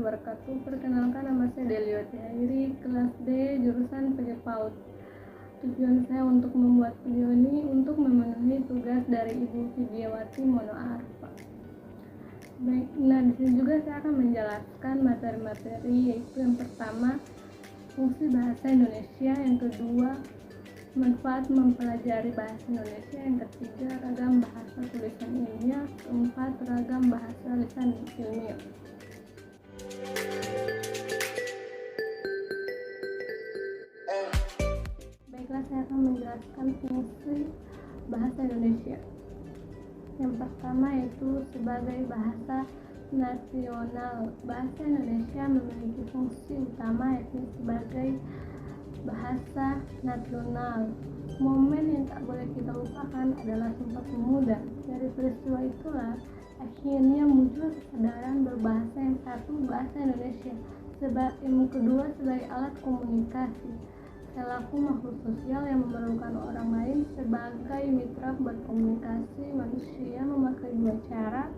wabarakatuh. Perkenalkan, nama saya Delio Tiairi, kelas D, jurusan PG-PAUD. Tujuan saya untuk membuat video ini untuk memenuhi tugas dari Ibu Vidyawati Monoarfa. Baik, nah di sini juga saya akan menjelaskan materi-materi, yaitu yang pertama fungsi bahasa Indonesia, yang kedua manfaat mempelajari bahasa Indonesia, yang ketiga ragam bahasa tulisan ilmiah, keempat ragam bahasa lisan ilmiah. Baiklah, saya akan menjelaskan fungsi bahasa Indonesia. Yang pertama yaitu sebagai bahasa nasional. Bahasa Indonesia memiliki fungsi utama yaitu sebagai bahasa nasional. Momen yang tak boleh kita lupakan adalah Sumpah Pemuda. Dari peristiwa itulah akhirnya muncul kesadaran berbahasa yang satu, bahasa Indonesia, yang kedua sebagai alat komunikasi, selaku makhluk sosial yang memerlukan orang lain sebagai mitra berkomunikasi. Manusia memakai dua cara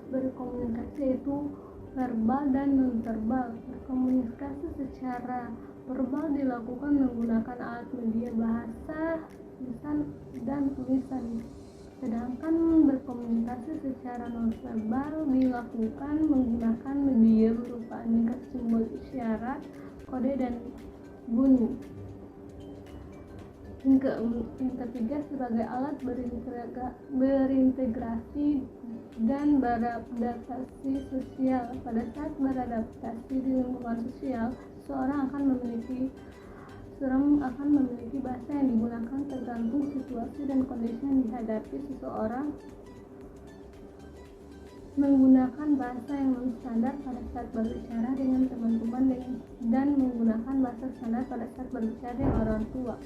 berkomunikasi, yaitu verbal dan non-verbal. Berkomunikasi secara verbal dilakukan menggunakan alat media bahasa, lisan, dan tulisan. Sedangkan berkomunikasi secara non-verbal dilakukan menggunakan media berupa aneka simbol isyarat, kode, dan bunyi. Yang ketiga sebagai alat berintegrasi dan beradaptasi sosial. Pada saat beradaptasi di lingkungan sosial, seseorang akan memiliki bahasa yang digunakan tergantung situasi dan kondisi yang dihadapi. Seseorang menggunakan bahasa yang non-standar pada saat berbicara dengan teman-teman dan menggunakan bahasa standar pada saat berbicara dengan orang tua.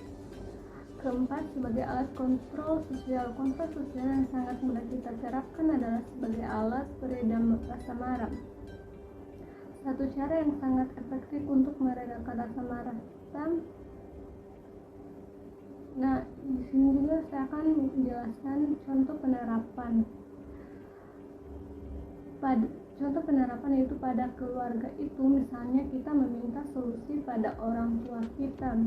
Keempat, sebagai alat kontrol sosial. Kontrol sosial yang sangat mudah kita terapkan adalah sebagai alat peredam rasa marah. Satu cara yang sangat efektif untuk meredakan rasa marah. Nah, di sini juga saya akan menjelaskan contoh penerapan. Contoh penerapan yaitu pada keluarga itu, misalnya kita meminta solusi pada orang tua kita.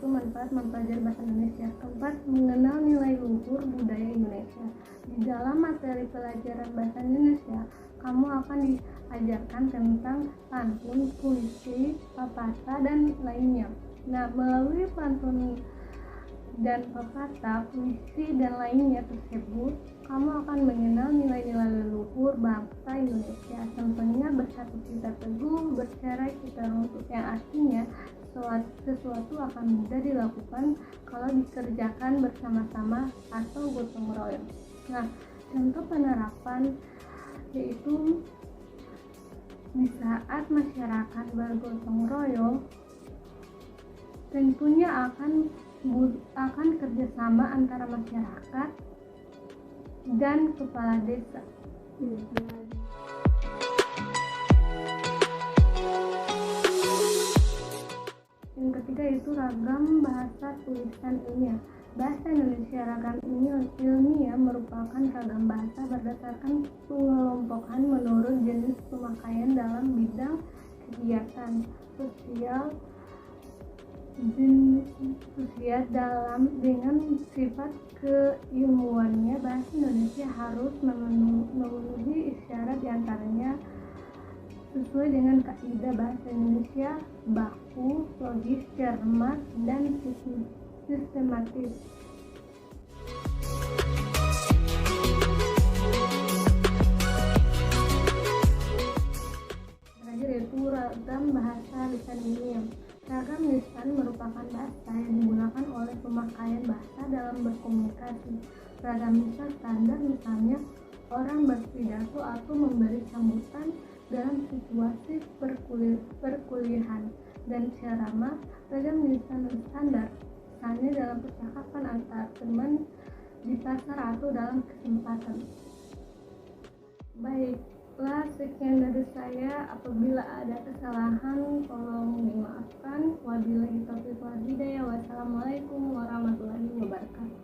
Manfaat mempelajari bahasa Indonesia. Keempat, mengenal nilai luhur budaya Indonesia. Di dalam materi pelajaran bahasa Indonesia, kamu akan diajarkan tentang pantun, puisi, pepatah, dan lainnya. Nah, melalui pantun dan pepatah, puisi, dan lainnya tersebut, kamu akan mengenal nilai-nilai leluhur bangsa Indonesia. Contohnya, bersatu kita teguh, bercerai kita runtuh, yang artinya sesuatu akan mudah dilakukan kalau dikerjakan bersama-sama atau gotong royong. Nah, contoh penerapan yaitu di saat masyarakat bergotong royong, tentunya akan kerjasama antara masyarakat dan kepala desa. Yang ketiga itu ragam bahasa tulisan ilmiah. Bahasa Indonesia ragam ilmiah merupakan ragam bahasa berdasarkan pengelompokan menurut jenis pemakaian dalam bidang kegiatan sosial dengan sifat keilmuannya. Bahasa Indonesia harus memenuhi isyarat diantaranya sesuai dengan kaidah bahasa Indonesia: baku, logis, cermat, dan sistematis. Terakhir yaitu ragam bahasa lisan ilmiah. Ragam lisan merupakan bahasa yang digunakan oleh pemakaian bahasa dalam berkomunikasi. Ragam lisan standar misalnya orang berpidato atau memberi sambutan dalam situasi perkuliahan dan ceramah. Ragam lisan standar misalnya dalam percakapan antar teman di pasar atau dalam kesempatan. Baik, sekian dari saya. Apabila ada kesalahan tolong dimaafkan. Wabillahi taufiq wal hidayah. Wassalamualaikum warahmatullahi wabarakatuh.